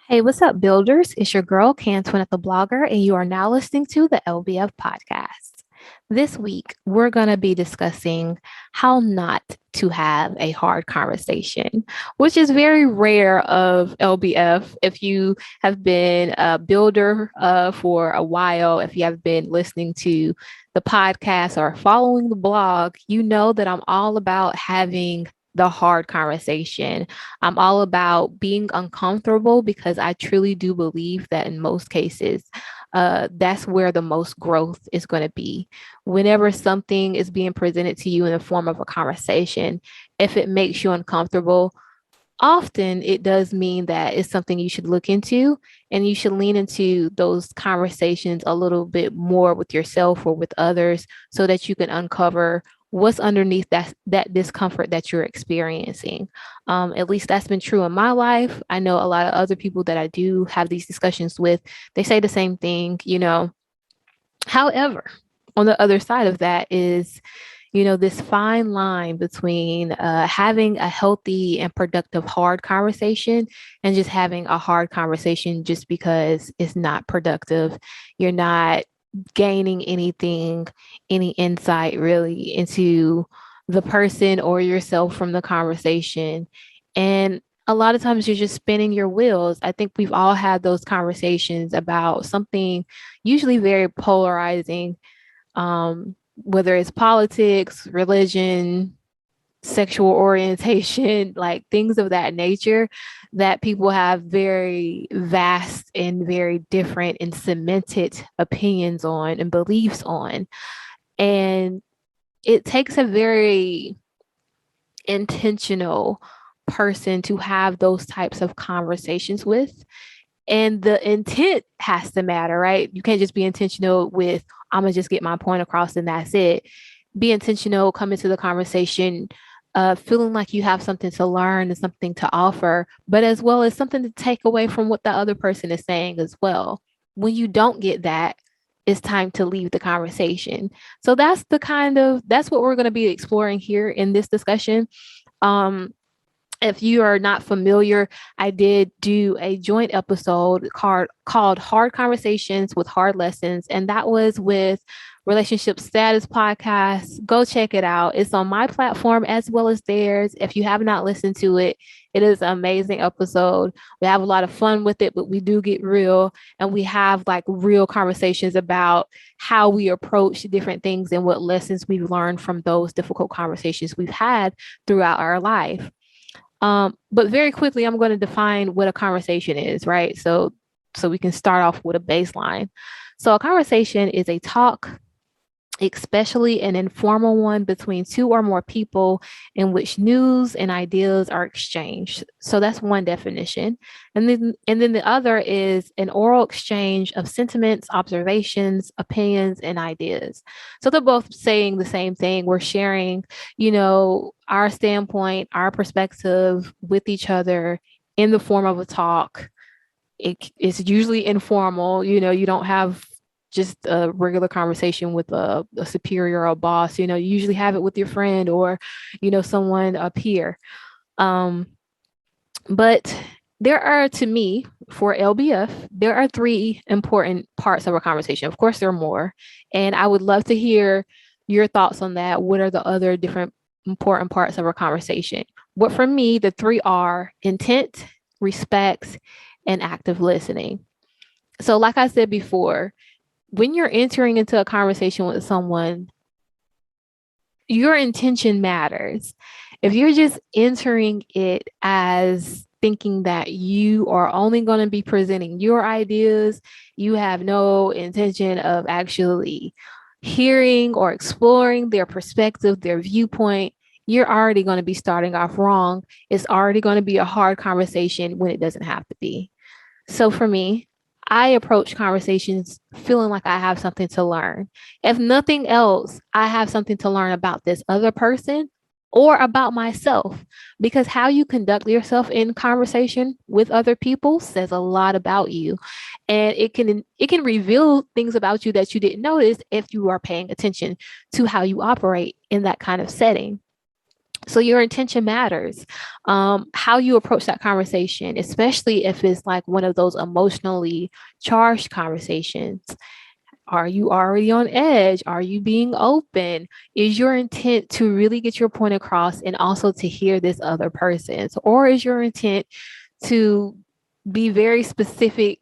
Hey, what's up, builders? It's your girl, Kantoinette the blogger, and you are now listening to the LBF podcast. This week, we're going to be discussing how not to have a hard conversation, which is very rare of LBF. If you have been a builder for a while, if you have been listening to the podcast or following the blog, you know that I'm all about having the hard conversation. I'm all about being uncomfortable because I truly do believe that in most cases, that's where the most growth is going to be. Whenever something is being presented to you in the form of a conversation, if it makes you uncomfortable, often it does mean that it's something you should look into, and you should lean into those conversations a little bit more with yourself or with others so that you can uncover what's underneath that discomfort that you're experiencing. At least that's been true in my life. I know a lot of other people that I do have these discussions with, they say the same thing. However, on the other side of that is, this fine line between having a healthy and productive hard conversation and just having a hard conversation just because it's not productive. You're not gaining anything, any insight really into the person or yourself from the conversation. And a lot of times you're just spinning your wheels. I think we've all had those conversations about something usually very polarizing, whether it's politics, religion, sexual orientation, like things of that nature that people have very vast and very different and cemented opinions on and beliefs on. And it takes a very intentional person to have those types of conversations with. And the intent has to matter, right? You can't just be intentional with, I'm going to just get my point across and that's it. Be intentional, come into the conversation, feeling like you have something to learn and something to offer, but as well as something to take away from what the other person is saying as well. When you don't get that, it's time to leave the conversation. So that's what we're going to be exploring here in this discussion. Um, if you are not familiar, I did do a joint episode called Hard Conversations with Hard Lessons, and that was with Relationship Status Podcast. Go check it out. It's on my platform as well as theirs. If you have not listened to it, it is an amazing episode. We have a lot of fun with it, but we do get real, and we have like real conversations about how we approach different things and what lessons we've learned from those difficult conversations we've had throughout our life. But very quickly, I'm going to define what a conversation is, right? So we can start off with a baseline. So a conversation is a talk, especially an informal one between two or more people in which news and ideas are exchanged. So that's one definition. And then the other is an oral exchange of sentiments, observations, opinions, and ideas. So they're both saying the same thing. We're sharing, our standpoint, our perspective with each other in the form of a talk. It's usually informal. You don't have just a regular conversation with a superior or a boss. You usually have it with your friend or, someone up here. Um, but there are, to me, for LBF, there are three important parts of a conversation. Of course, there are more. And I would love to hear your thoughts on that. What are the other different important parts of a conversation? But for me, the three are intent, respect, and active listening. So, like I said before, when you're entering into a conversation with someone, your intention matters. If you're just entering it as thinking that you are only going to be presenting your ideas, you have no intention of actually hearing or exploring their perspective, their viewpoint, you're already going to be starting off wrong. It's already going to be a hard conversation when it doesn't have to be. So for me, I approach conversations feeling like I have something to learn. If nothing else, I have something to learn about this other person or about myself, because how you conduct yourself in conversation with other people says a lot about you, and it can reveal things about you that you didn't notice if you are paying attention to how you operate in that kind of setting. So your intention matters. How you approach that conversation, especially if it's like one of those emotionally charged conversations. Are you already on edge? Are you being open? Is your intent to really get your point across and also to hear this other person's? Or is your intent to be very specific,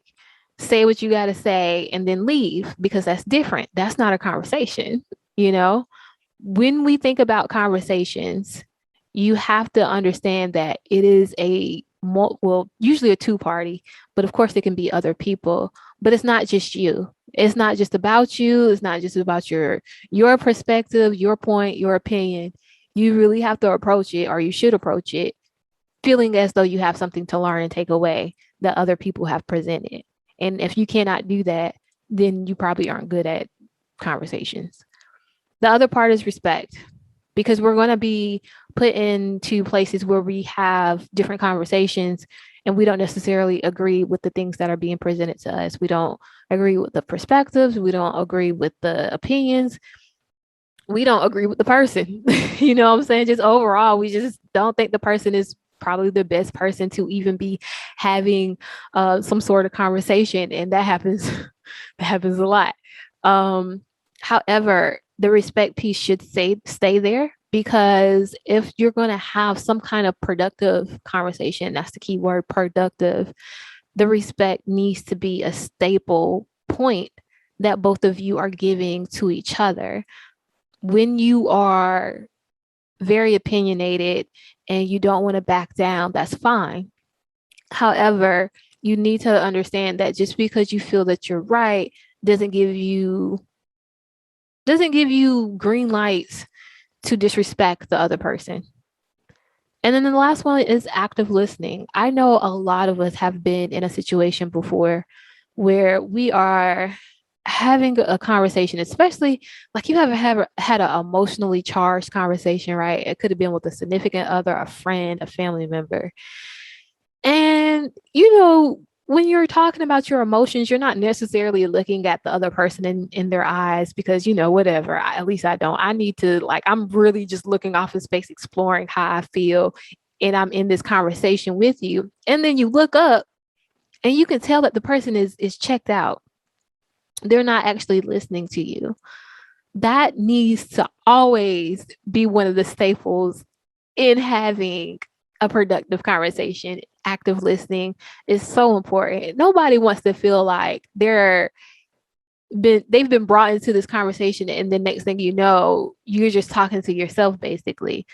say what you got to say, and then leave? Because that's different. That's not a conversation, you know? When we think about conversations, you have to understand that it is usually a two party, but of course it can be other people, but it's not just you. It's not just about you. It's not just about your perspective, your point, your opinion. You really have to approach it, or you should approach it, feeling as though you have something to learn and take away that other people have presented. And if you cannot do that, then you probably aren't good at conversations. The other part is respect, because we're going to be put into places where we have different conversations and we don't necessarily agree with the things that are being presented to us. We don't agree with the perspectives. We don't agree with the opinions. We don't agree with the person. You know what I'm saying? Just overall, we just don't think the person is probably the best person to even be having some sort of conversation. And that happens, that happens a lot. However, the respect piece should stay there, because if you're going to have some kind of productive conversation, that's the key word, productive, the respect needs to be a staple point that both of you are giving to each other. When you are very opinionated and you don't want to back down, that's fine. However, you need to understand that just because you feel that you're right doesn't give you green lights to disrespect the other person. And then the last one is active listening. I know a lot of us have been in a situation before where we are having a conversation, especially like you haven't had an emotionally charged conversation, right? It could have been with a significant other, a friend, a family member. And, when you're talking about your emotions, you're not necessarily looking at the other person in their eyes because, whatever, at least I don't. I need to, like, I'm really just looking off in space, exploring how I feel. And I'm in this conversation with you. And then you look up and you can tell that the person is checked out. They're not actually listening to you. That needs to always be one of the staples in having a productive conversation. Active listening is so important. Nobody wants to feel like they've been brought into this conversation and the next thing you know, you're just talking to yourself basically.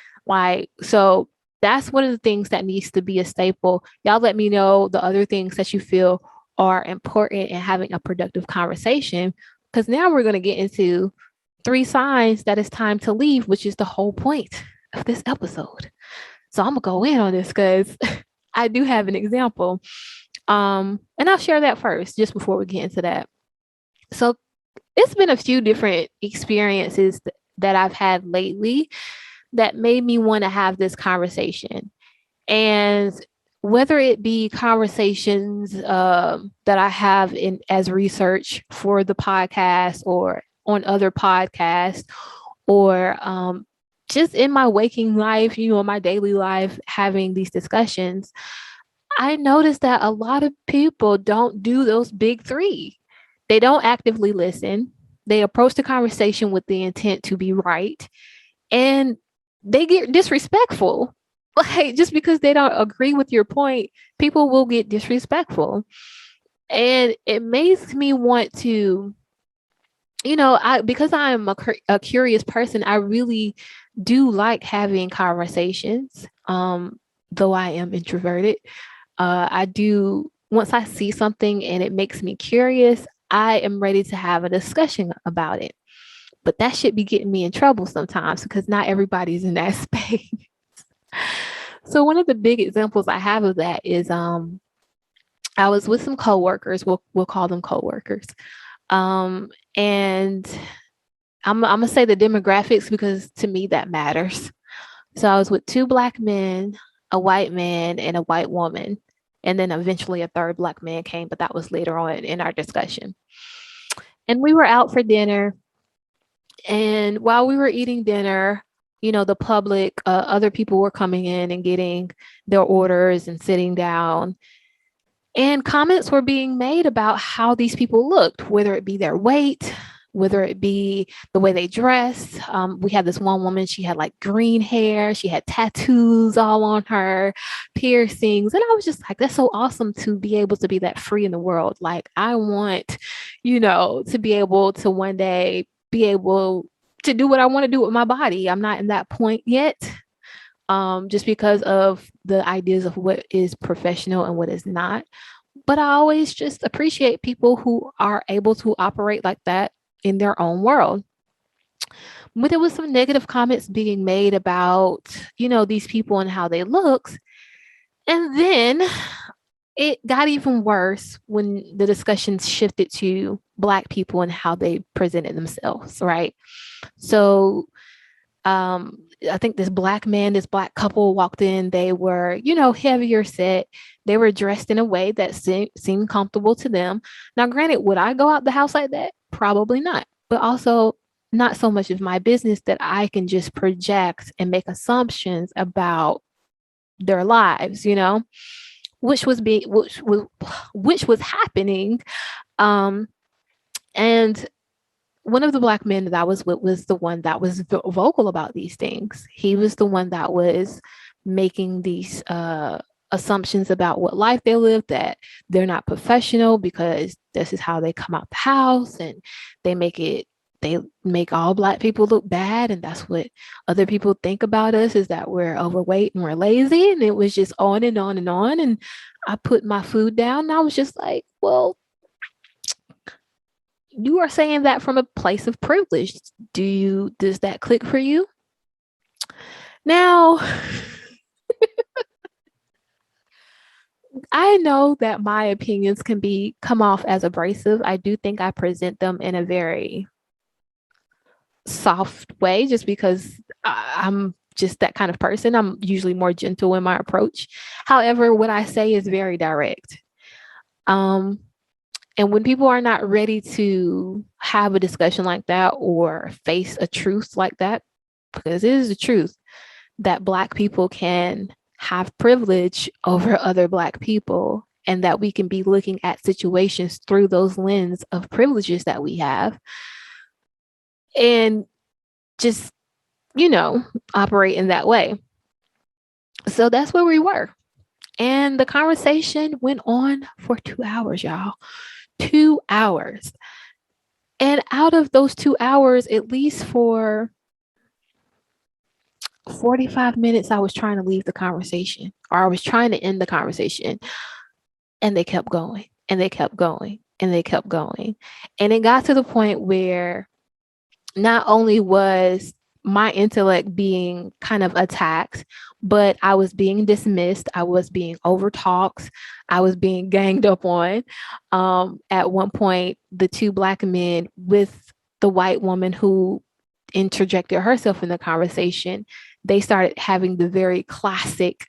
So that's one of the things that needs to be a staple. Y'all let me know the other things that you feel are important in having a productive conversation, because now we're going to get into 3 signs that it's time to leave, which is the whole point of this episode. So I'm gonna go in on this because I do have an example. And I'll share that first, just before we get into that. So it's been a few different experiences that I've had lately that made me want to have this conversation. And whether it be conversations that I have as research for the podcast or on other podcasts, or just in my waking life, my daily life, having these discussions, I noticed that a lot of people don't do those big 3. They don't actively listen. They approach the conversation with the intent to be right, and they get disrespectful. Like, just because they don't agree with your point, people will get disrespectful. And it makes me want to, because I am a curious person, I really do like having conversations. Though I am introverted, I do, once I see something and it makes me curious, I am ready to have a discussion about it. But that should be getting me in trouble sometimes because not everybody's in that space. So one of the big examples I have of that is I was with some coworkers. We'll call them coworkers. And I'm gonna say the demographics because to me that matters. So I was with 2 Black men, a white man, and a white woman. And then eventually a third Black man came, but that was later on in our discussion. And we were out for dinner. And while we were eating dinner, the public, other people were coming in and getting their orders and sitting down. And comments were being made about how these people looked, whether it be their weight, whether it be the way they dressed. We had this one woman, she had like green hair, she had tattoos all on her, piercings. And I was just like, that's so awesome to be able to be that free in the world. Like, I want, to be able to one day be able to do what I want to do with my body. I'm not in that point yet. Just because of the ideas of what is professional and what is not. But I always just appreciate people who are able to operate like that in their own world. But there was some negative comments being made about, these people and how they look. And then it got even worse when the discussion shifted to Black people and how they presented themselves, right? So I think this Black Black couple walked in. They were, heavier set. They were dressed in a way that seemed comfortable to them. Now, granted, would I go out the house like that? Probably not. But also, not so much of my business that I can just project and make assumptions about their lives, which was happening. And one of the Black men that I was with was the one that was vocal about these things. He was the one that was making these assumptions about what life they live, that they're not professional because this is how they come out the house, and they make all Black people look bad, and that's what other people think about us, is that we're overweight and we're lazy. And it was just on and on and on. And I put my food down and I was just like, well, you are saying that from a place of privilege. Does that click for you? Now, I know that my opinions can come off as abrasive. I do think I present them in a very soft way, just because I'm just that kind of person. I'm usually more gentle in my approach. However, what I say is very direct. And when people are not ready to have a discussion like that or face a truth like that, because it is the truth that Black people can have privilege over other Black people, and that we can be looking at situations through those lens of privileges that we have, and just, operate in that way. So that's where we were. And the conversation went on for 2 hours, y'all. 2 hours. And out of those 2 hours, at least for 45 minutes, I was trying to leave the conversation, or I was trying to end the conversation. And they kept going, and they kept going, and they kept going. And it got to the point where not only was my intellect being kind of attacked, but I was being dismissed. I was being overtalked. I was being ganged up on. At one point, the two Black men with the white woman who interjected herself in the conversation, they started having the very classic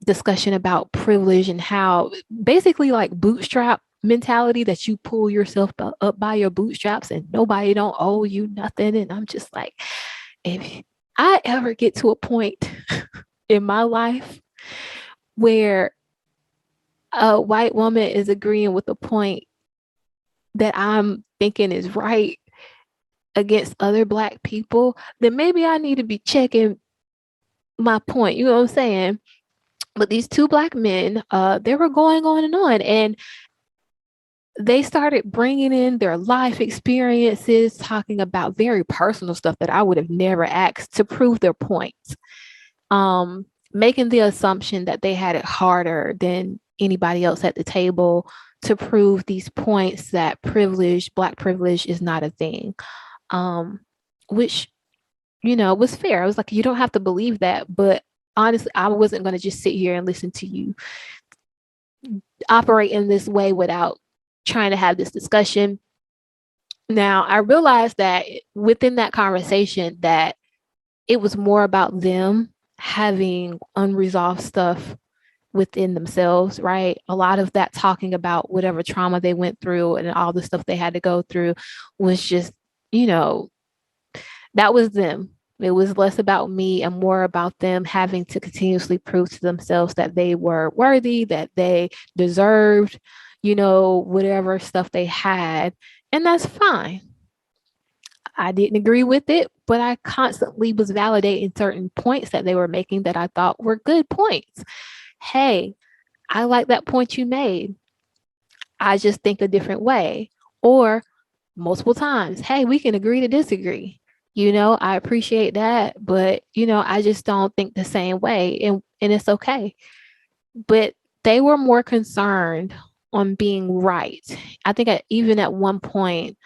discussion about privilege and how basically like bootstrap mentality, that you pull yourself up by your bootstraps and nobody don't owe you nothing. And I'm just like, if I ever get to a point in my life where a white woman is agreeing with a point that I'm thinking is right against other Black people, then maybe I need to be checking my point. You know what I'm saying? But these two Black men, they were going on, and they started bringing in their life experiences, talking about very personal stuff that I would have never asked, to prove their points, making the assumption that they had it harder than anybody else at the table, to prove these points that Black privilege is not a thing, which, was fair. I was like, you don't have to believe that. But honestly, I wasn't going to just sit here and listen to you operate in this way without trying to have this discussion. Now, I realized that within that conversation, that it was more about them having unresolved stuff within themselves, right? A lot of that talking about whatever trauma they went through and all the stuff they had to go through was just, that was them. It was less about me and more about them having to continuously prove to themselves that they were worthy, that they deserved, whatever stuff they had. And that's fine. I didn't agree with it, but I constantly was validating certain points that they were making that I thought were good points. Hey, I like that point you made. I just think a different way. Or multiple times, hey, we can agree to disagree. I appreciate that, but I just don't think the same way, and it's okay. But they were more concerned on being right. I think even at one point,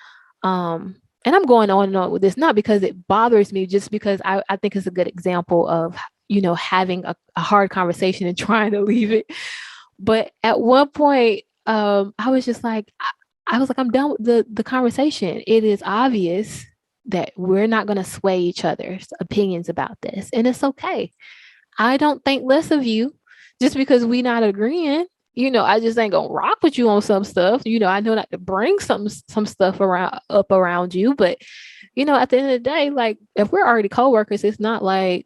and I'm going on and on with this, not because it bothers me, just because I think it's a good example of, having a hard conversation and trying to leave it. But at one point, I was just like, I was like, I'm done with the conversation. It is obvious that we're not going to sway each other's opinions about this. And it's okay. I don't think less of you just because we not agreeing. I just ain't gonna rock with you on some stuff. I know not to bring some stuff around you, but at the end of the day, like if we're already coworkers, it's not like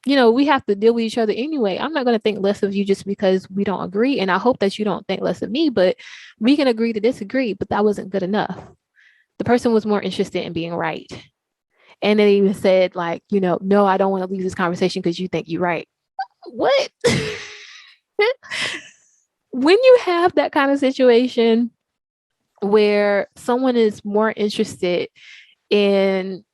we have to deal with each other anyway. I'm not going to think less of you just because we don't agree. And I hope that you don't think less of me, but we can agree to disagree. But that wasn't good enough. The person was more interested in being right. And they even said, like, no, I don't want to leave this conversation because you think you're right. What? When you have that kind of situation where someone is more interested in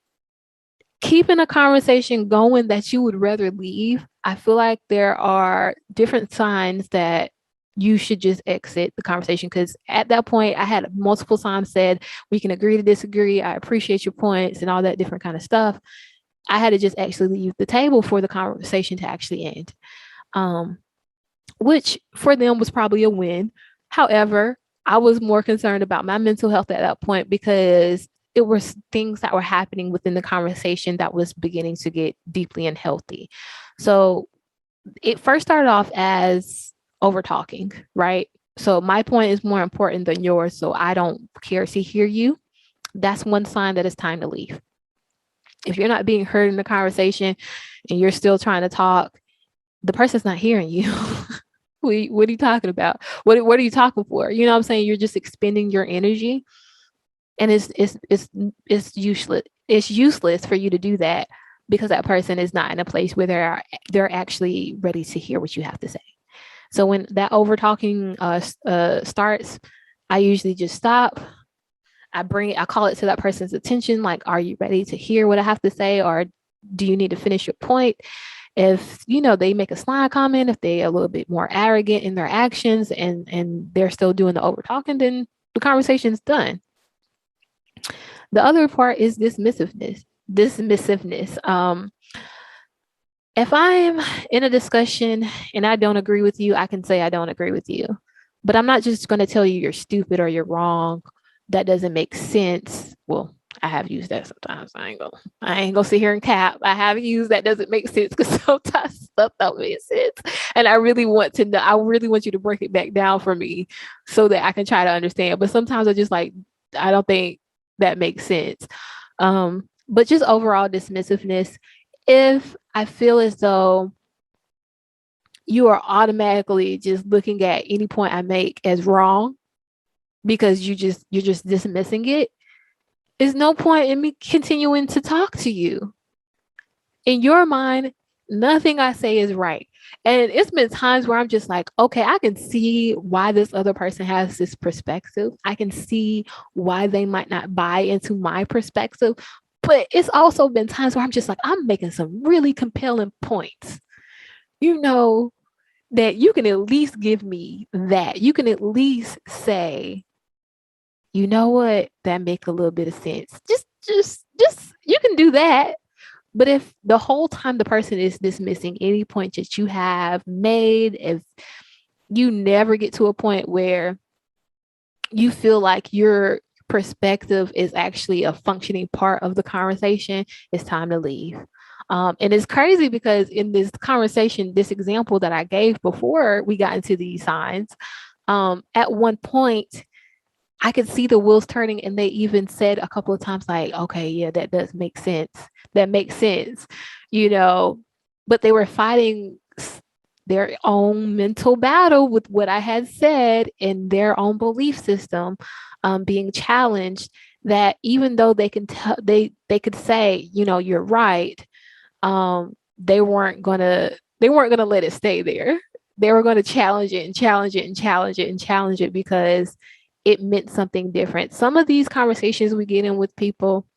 keeping a conversation going that you would rather leave, I feel like there are different signs that you should just exit the conversation. Because at that point, I had multiple times said, we can agree to disagree. I appreciate your points and all that different kind of stuff. I had to just actually leave the table for the conversation to actually end, which for them was probably a win. However, I was more concerned about my mental health at that point because it was things that were happening within the conversation that was beginning to get deeply unhealthy. So it first started off as over talking, right? So my point is more important than yours, so I don't care to hear you. That's one sign that it's time to leave. If you're not being heard in the conversation and you're still trying to talk, the person's not hearing you. What are you talking about? What are you talking for? You know what I'm saying? You're just expending your energy, and it's useless. It's useless for you to do that because that person is not in a place where they're actually ready to hear what you have to say. So when that over talking starts, I usually just stop. I call it to that person's attention. Like, are you ready to hear what I have to say? Or do you need to finish your point? If, they make a snide comment, if they're a little bit more arrogant in their actions and they're still doing the over talking, then the conversation's done. The other part is dismissiveness. If I'm in a discussion and I don't agree with you, I can say I don't agree with you. But I'm not just going to tell you you're stupid or you're wrong. That doesn't make sense. Well, I have used that sometimes. I ain't gonna sit here and cap. I have used that doesn't make sense because sometimes stuff don't make sense. And I really want to know, I really want you to break it back down for me so that I can try to understand. But sometimes I just like, I don't think that makes sense. But just overall dismissiveness. If I feel as though you are automatically just looking at any point I make as wrong because you're just dismissing it, there's no point in me continuing to talk to you. In your mind, nothing I say is right. And it's been times where I'm just like, okay, I can see why this other person has this perspective. I can see why they might not buy into my perspective. But it's also been times where I'm just like, I'm making some really compelling points. That you can at least give me that. You can at least say, you know what, that makes a little bit of sense. Just you can do that. But if the whole time the person is dismissing any point that you have made, if you never get to a point where you feel like your perspective is actually a functioning part of the conversation, it's time to leave. And it's crazy because in this conversation, this example that I gave before we got into these signs, at one point, I could see the wheels turning, and they even said a couple of times, like, okay, yeah, that does make sense. That makes sense, you know, but they were fighting their own mental battle with what I had said and their own belief system being challenged. That even though they can tell, they could say, you know, you're right, they weren't gonna let it stay there. They were going to challenge it and challenge it and challenge it and challenge it because it meant something different. Some of these conversations we get in with people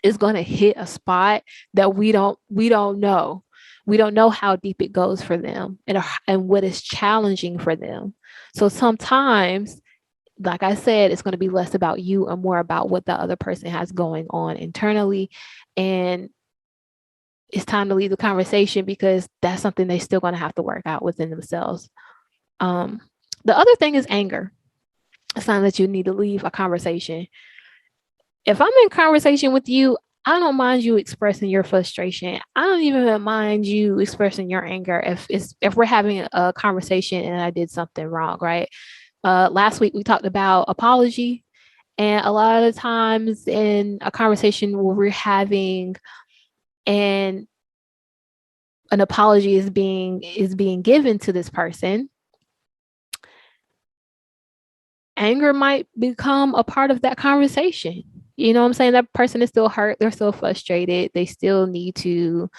is going to hit a spot that we don't know. We don't know how deep it goes for them and what is challenging for them. So sometimes, like I said, it's going to be less about you and more about what the other person has going on internally. And it's time to leave the conversation because that's something they're still going to have to work out within themselves. The other thing is anger. A sign that you need to leave a conversation. If I'm in conversation with you, I don't mind you expressing your frustration. I don't even mind you expressing your anger if we're having a conversation and I did something wrong, right? Last week we talked about apology, and a lot of the times in a conversation where we're having and an apology is being given to this person, anger might become a part of that conversation. You know what I'm saying? That person is still hurt. They're still frustrated. They still need to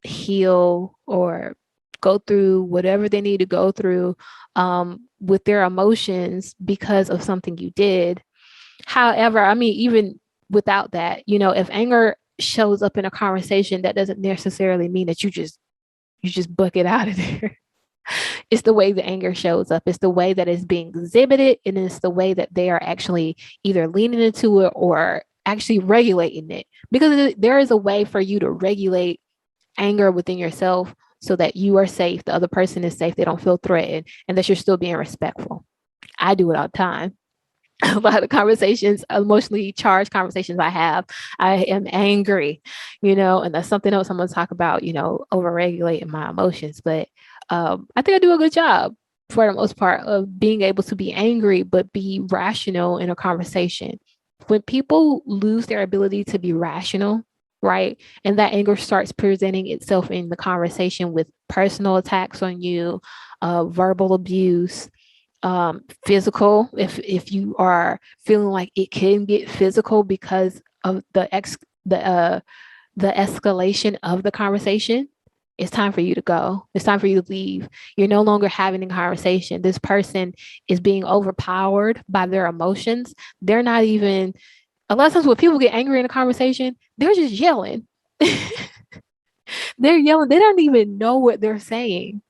heal or go through whatever they need to go through with their emotions because of something you did. However, I mean, even without that, you know, if anger shows up in a conversation, that doesn't necessarily mean that you just book it out of there. It's the way the anger shows up. It's the way that it's being exhibited, and it's the way that they are actually either leaning into it or actually regulating it. Because there is a way for you to regulate anger within yourself so that you are safe, the other person is safe, they don't feel threatened, and that you're still being respectful. I do it all the time. A lot of conversations, emotionally charged conversations I am angry, you know, and that's something else I'm going to talk about, you know, over regulating my emotions. But I think I do a good job for the most part of being able to be angry, but be rational in a conversation. When people lose their ability to be rational, right, and that anger starts presenting itself in the conversation with personal attacks on you, verbal abuse, physical, if you are feeling like it can get physical because of the escalation of the conversation, it's time for you to go. It's time for you to leave. You're no longer having a conversation. This person is being overpowered by their emotions. They're not even, a lot of times when people get angry in a conversation, they're just yelling. They're yelling. They don't even know what they're saying.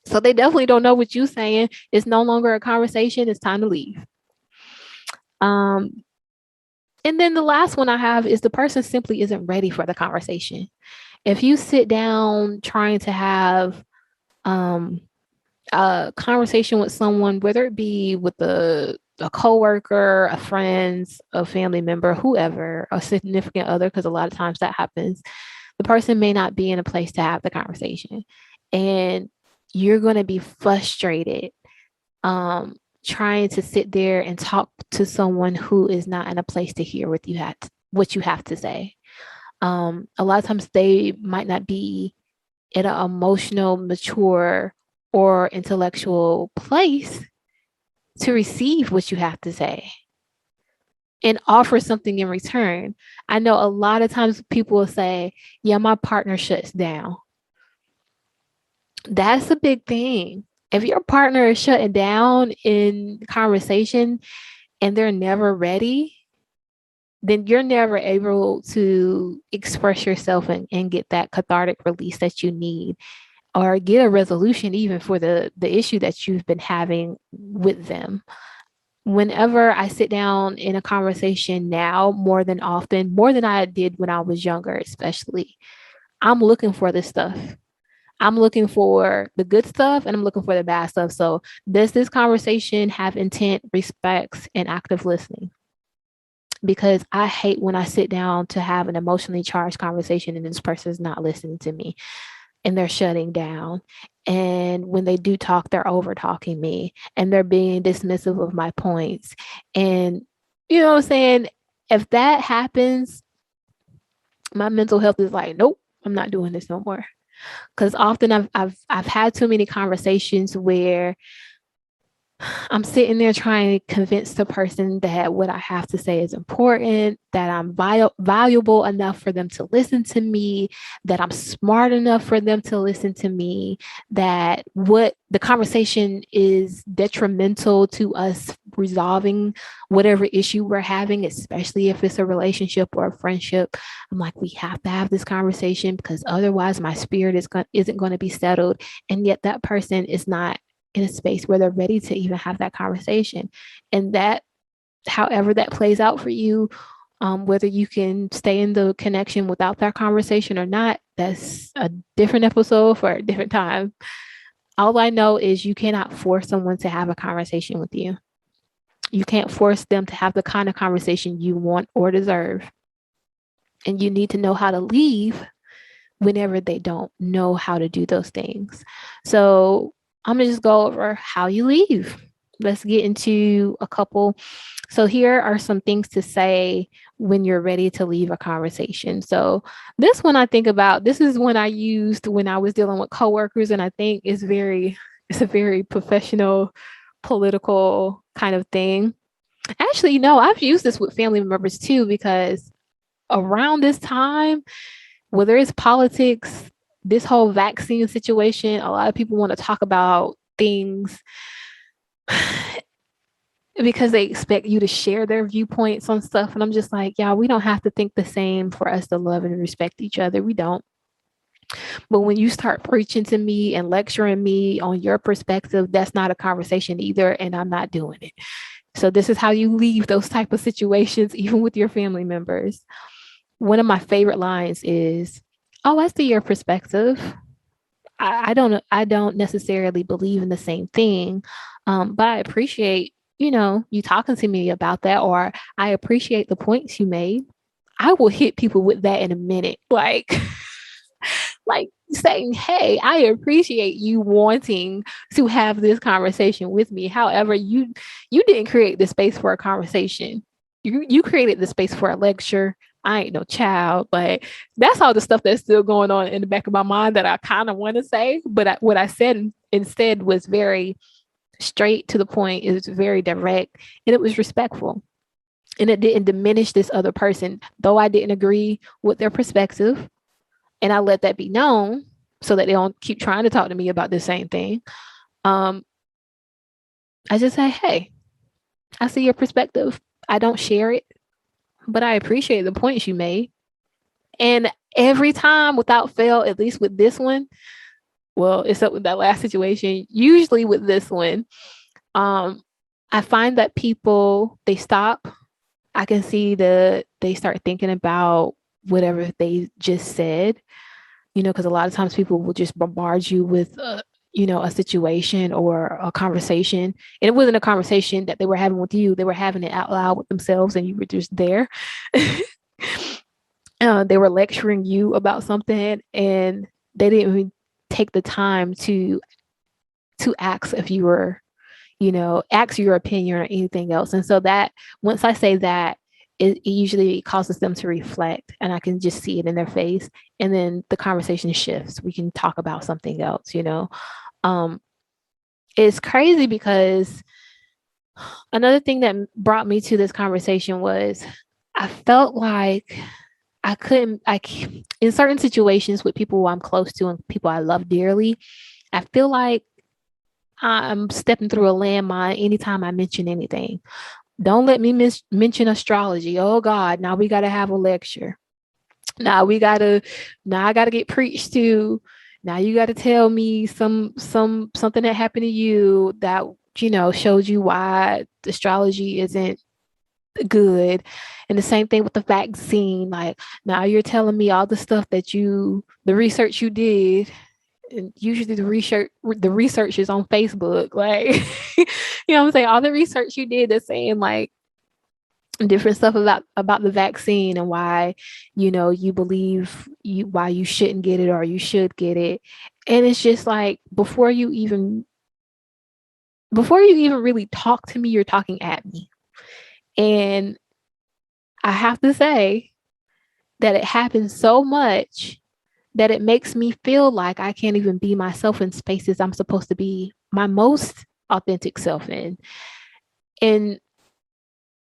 So they definitely don't know what you're saying. It's no longer a conversation. It's time to leave. And then the last one I have is the person simply isn't ready for the conversation. If you sit down trying to have a conversation with someone, whether it be with a coworker, a friend, a family member, whoever, a significant other, because a lot of times that happens, the person may not be in a place to have the conversation. And you're going to be frustrated trying to sit there and talk to someone who is not in a place to hear what you have to say. A lot of times they might not be in an emotional, mature, or intellectual place to receive what you have to say and offer something in return. I know a lot of times people will say, yeah, my partner shuts down. That's a big thing. If your partner is shutting down in conversation and they're never ready, then you're never able to express yourself and get that cathartic release that you need, or get a resolution even for the issue that you've been having with them. Whenever I sit down in a conversation now, more than often, more than I did when I was younger, especially, I'm looking for this stuff. I'm looking for the good stuff and I'm looking for the bad stuff. So does this conversation have intent, respects, and active listening? Because I hate when I sit down to have an emotionally charged conversation and this person is not listening to me. and they're shutting down. And when they do talk, they're over talking me and they're being dismissive of my points. And you know what I'm saying? If that happens, my mental health is like, nope, I'm not doing this no more. Because often I've had too many conversations where I'm sitting there trying to convince the person that what I have to say is important, that I'm valuable enough for them to listen to me, that I'm smart enough for them to listen to me, that what the conversation is detrimental to us resolving whatever issue we're having, especially if it's a relationship or a friendship. I'm like, we have to have this conversation because otherwise my spirit isn't going to be settled. And yet that person is not in a space where they're ready to even have that conversation. And that, however that plays out for you, whether you can stay in the connection without that conversation or not, that's a different episode for a different time. All I know is you cannot force someone to have a conversation with you. You can't force them to have the kind of conversation you want or deserve. And you need to know how to leave whenever they don't know how to do those things. So I'm going to just go over how you leave. Let's get into a couple. So here are some things to say when you're ready to leave a conversation. So this one I think about, this is one I used when I was dealing with coworkers, and I think it's a very professional, political kind of thing. Actually, no, I've used this with family members too, because around this time, whether it's politics, this whole vaccine situation, a lot of people want to talk about things because they expect you to share their viewpoints on stuff. And I'm just like, yeah, we don't have to think the same for us to love and respect each other. We don't. But when you start preaching to me and lecturing me on your perspective, that's not a conversation either. And I'm not doing it. So this is how you leave those type of situations, even with your family members. One of my favorite lines is, oh, I see your perspective. I don't necessarily believe in the same thing, but I appreciate, you talking to me about that, or I appreciate the points you made. I will hit people with that in a minute. Like saying, hey, I appreciate you wanting to have this conversation with me. However, you didn't create the space for a conversation. You created the space for a lecture. I ain't no child, but that's all the stuff that's still going on in the back of my mind that I kind of want to say. But what I said instead was very straight to the point. It was very direct and it was respectful. And it didn't diminish this other person, though I didn't agree with their perspective. And I let that be known so that they don't keep trying to talk to me about the same thing. I just say, hey, I see your perspective. I don't share it, but I appreciate the points you made. And every time without fail, at least with this one, well, except with that last situation, usually with this one, I find that people, they stop. I can see that they start thinking about whatever they just said, because a lot of times people will just bombard you with, a situation or a conversation. And it wasn't a conversation that they were having with you. They were having it out loud with themselves and you were just there. They were lecturing you about something and they didn't even take the time to ask if you were, ask your opinion or anything else. And so that once I say that, it usually causes them to reflect and I can just see it in their face. And then the conversation shifts. We can talk about something else, It's crazy because another thing that brought me to this conversation was I felt like in certain situations with people who I'm close to and people I love dearly, I feel like I'm stepping through a landmine anytime I mention anything. Don't let me mention astrology. Oh God, now we got to have a lecture. Now I got to get preached to. Now you got to tell me something that happened to you that, showed you why astrology isn't good. And the same thing with the vaccine. Like now you're telling me all the stuff that the research you did, and usually the research is on Facebook. Like, what I'm saying? All the research you did is saying like, different stuff about the vaccine and why, you believe why you shouldn't get it or you should get it. And it's just like before you even really talk to me, you're talking at me. And I have to say that it happens so much that it makes me feel like I can't even be myself in spaces I'm supposed to be my most authentic self in. And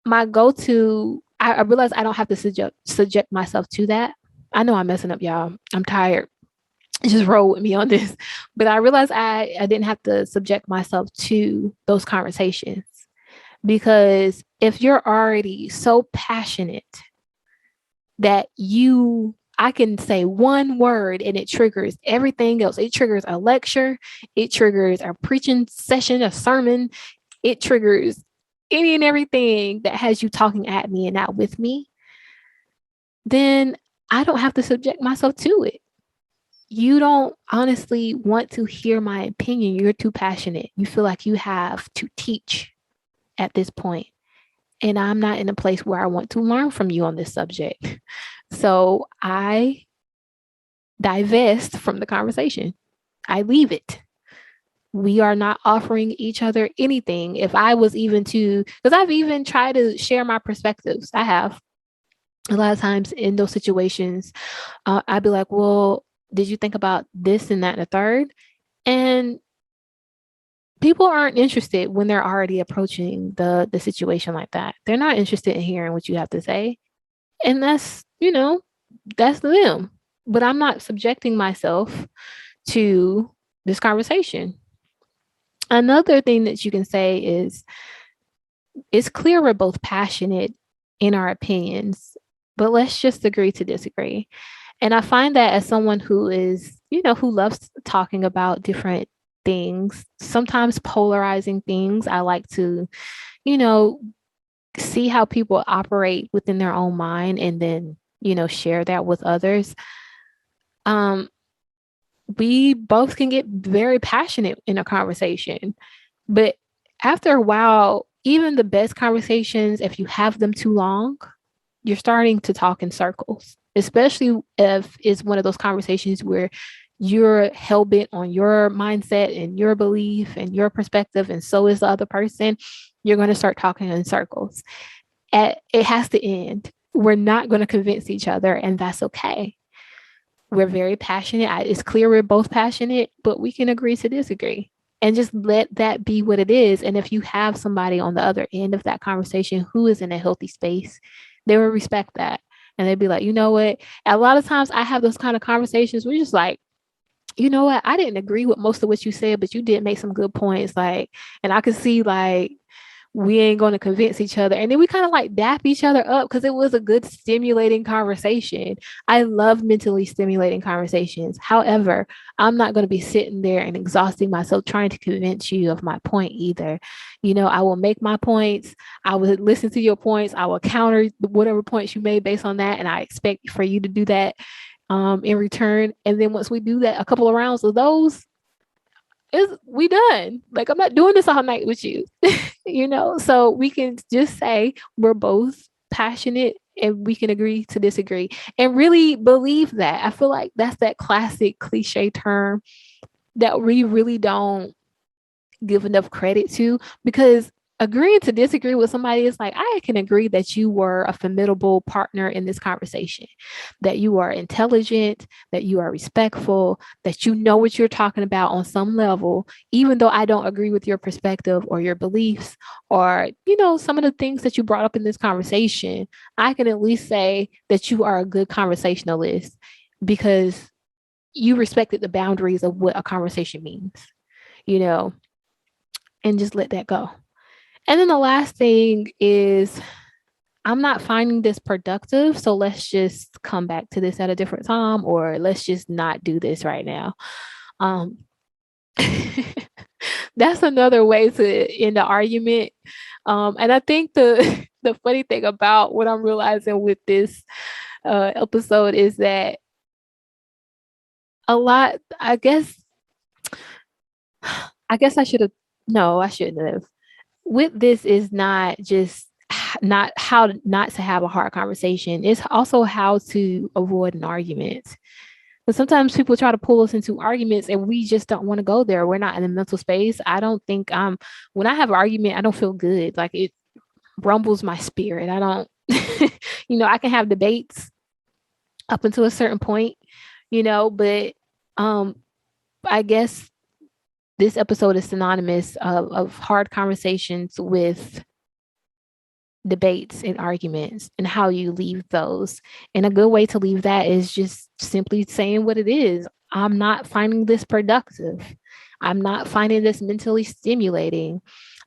my go-to, I realize I don't have to subject myself to that. I know I'm messing up, y'all. I'm tired. Just roll with me on this. But I realized I didn't have to subject myself to those conversations, because if you're already so passionate that I can say one word and it triggers everything else. It triggers a lecture, it triggers a preaching session, a sermon, it triggers any and everything that has you talking at me and not with me, then I don't have to subject myself to it. You don't honestly want to hear my opinion. You're too passionate. You feel like you have to teach at this point. And I'm not in a place where I want to learn from you on this subject. So I divest from the conversation. I leave it. We are not offering each other anything. If I was even to, because I've even tried to share my perspectives. I have a lot of times in those situations, I'd be like, well, did you think about this and that and the third? And people aren't interested when they're already approaching the situation like that. They're not interested in hearing what you have to say. And that's them. But I'm not subjecting myself to this conversation. Another thing that you can say is it's clear we're both passionate in our opinions, but let's just agree to disagree. And I find that as someone who is, who loves talking about different things, sometimes polarizing things, I like to, you know, see how people operate within their own mind and then, share that with others. Um, we both can get very passionate in a conversation, but after a while, even the best conversations, if you have them too long, you're starting to talk in circles, especially if it's one of those conversations where you're hell bent on your mindset and your belief and your perspective, and so is the other person. You're going to start talking in circles. It has to end. We're not going to convince each other, and that's okay. We're very passionate. It's clear we're both passionate, but we can agree to disagree and just let that be what it is. And if you have somebody on the other end of that conversation who is in a healthy space, they will respect that. And they'd be like, you know what? A lot of times I have those kind of conversations where you're just like, you know what? I didn't agree with most of what you said, but you did make some good points. Like, and I could see like we ain't going to convince each other. And then we kind of like dap each other up because it was a good stimulating conversation. I love mentally stimulating conversations. However, I'm not going to be sitting there and exhausting myself trying to convince you of my point either. I will make my points. I will listen to your points. I will counter whatever points you made based on that. And I expect for you to do that in return. And then once we do that, a couple of rounds of those, we done. Like, I'm not doing this all night with you. So we can just say we're both passionate and we can agree to disagree and really believe that. I feel like that's that classic cliche term that we really don't give enough credit to, because agreeing to disagree with somebody is like, I can agree that you were a formidable partner in this conversation, that you are intelligent, that you are respectful, that you know what you're talking about on some level, even though I don't agree with your perspective or your beliefs or, some of the things that you brought up in this conversation. I can at least say that you are a good conversationalist because you respected the boundaries of what a conversation means, you know, and just let that go. And then the last thing is, I'm not finding this productive. So let's just come back to this at a different time, or let's just not do this right now. Um, that's another way to end the argument. And I think the the funny thing about what I'm realizing with this episode is that a lot, I guess I should have, no, I shouldn't have. With this is not just not how not to have a hard conversation. It's also how to avoid an argument. But sometimes people try to pull us into arguments and we just don't want to go there. We're not in the mental space. I don't think when I have an argument, I don't feel good. Like it rumbles my spirit. I don't I can have debates up until a certain point, but I guess this episode is synonymous of hard conversations with debates and arguments and how you leave those. And a good way to leave that is just simply saying what it is. I'm not finding this productive. I'm not finding this mentally stimulating.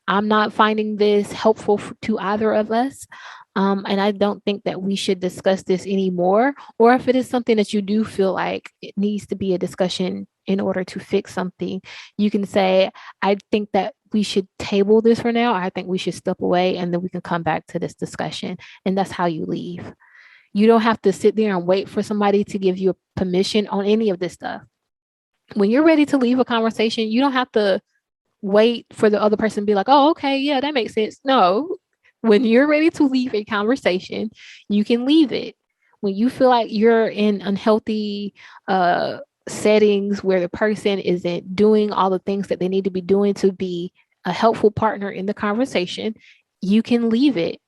I'm not finding this helpful to either of us. And I don't think that we should discuss this anymore. Or if it is something that you do feel like it needs to be a discussion in order to fix something, you can say, I think that we should table this for now. I think we should step away and then we can come back to this discussion. And that's how you leave. You don't have to sit there and wait for somebody to give you permission on any of this stuff. When you're ready to leave a conversation, you don't have to wait for the other person to be like, oh, okay, yeah, that makes sense. No, when you're ready to leave a conversation, you can leave it. When you feel like you're in unhealthy settings where the person isn't doing all the things that they need to be doing to be a helpful partner in the conversation, you can leave it.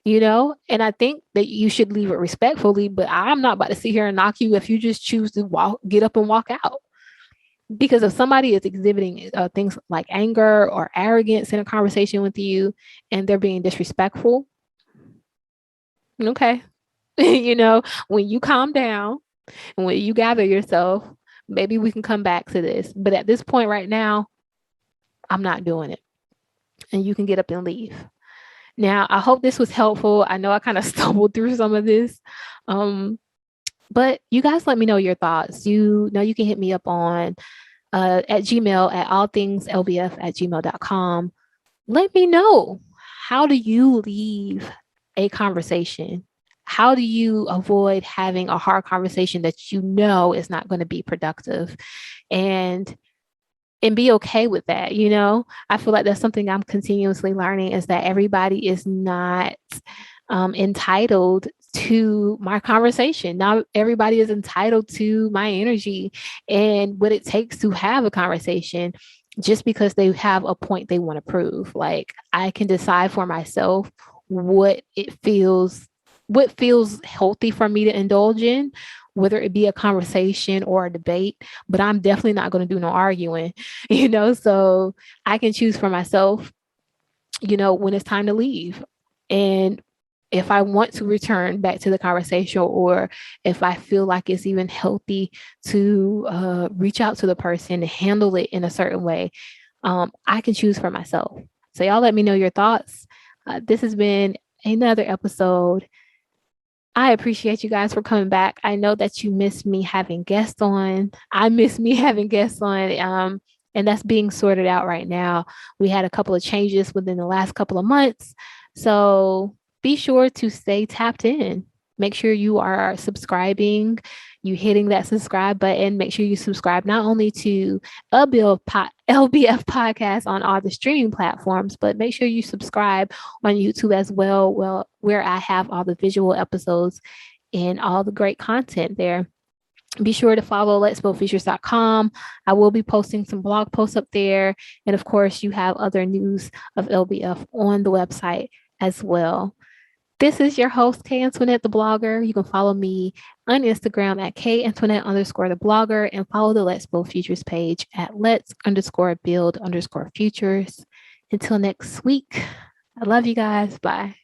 And I think that you should leave it respectfully, but I'm not about to sit here and knock you if you just choose to get up and walk out. Because if somebody is exhibiting things like anger or arrogance in a conversation with you and they're being disrespectful, okay, when you calm down and when you gather yourself, maybe we can come back to this. But at this point right now, I'm not doing it. And you can get up and leave. Now, I hope this was helpful. I know I kind of stumbled through some of this. But you guys let me know your thoughts. You can hit me up on at Gmail at allthingslbf@gmail.com. Let me know, how do you leave a conversation? How do you avoid having a hard conversation that is not going to be productive? And be okay with that. I feel like that's something I'm continuously learning, is that everybody is not entitled to my conversation. Not everybody is entitled to my energy and what it takes to have a conversation just because they have a point they want to prove. Like, I can decide for myself what feels healthy for me to indulge in, whether it be a conversation or a debate, but I'm definitely not going to do no arguing, so I can choose for myself, when it's time to leave. And if I want to return back to the conversation, or if I feel like it's even healthy to reach out to the person and handle it in a certain way, I can choose for myself. So y'all let me know your thoughts. This has been another episode. I appreciate you guys for coming back. I know that you miss me having guests on. I miss me having guests on. And that's being sorted out right now. We had a couple of changes within the last couple of months. So be sure to stay tapped in. Make sure you are subscribing, you hitting that subscribe button. Make sure you subscribe not only to LBF podcast on all the streaming platforms, but make sure you subscribe on YouTube as well, where I have all the visual episodes and all the great content there. Be sure to follow letsbuildfeatures.com. I will be posting some blog posts up there. And of course, you have other news of LBF on the website as well. This is your host, Kantoinette, the blogger. You can follow me on Instagram at Kantoinette_the blogger, and follow the Let's Build Futures page at Let's_build_futures. Until next week, I love you guys. Bye.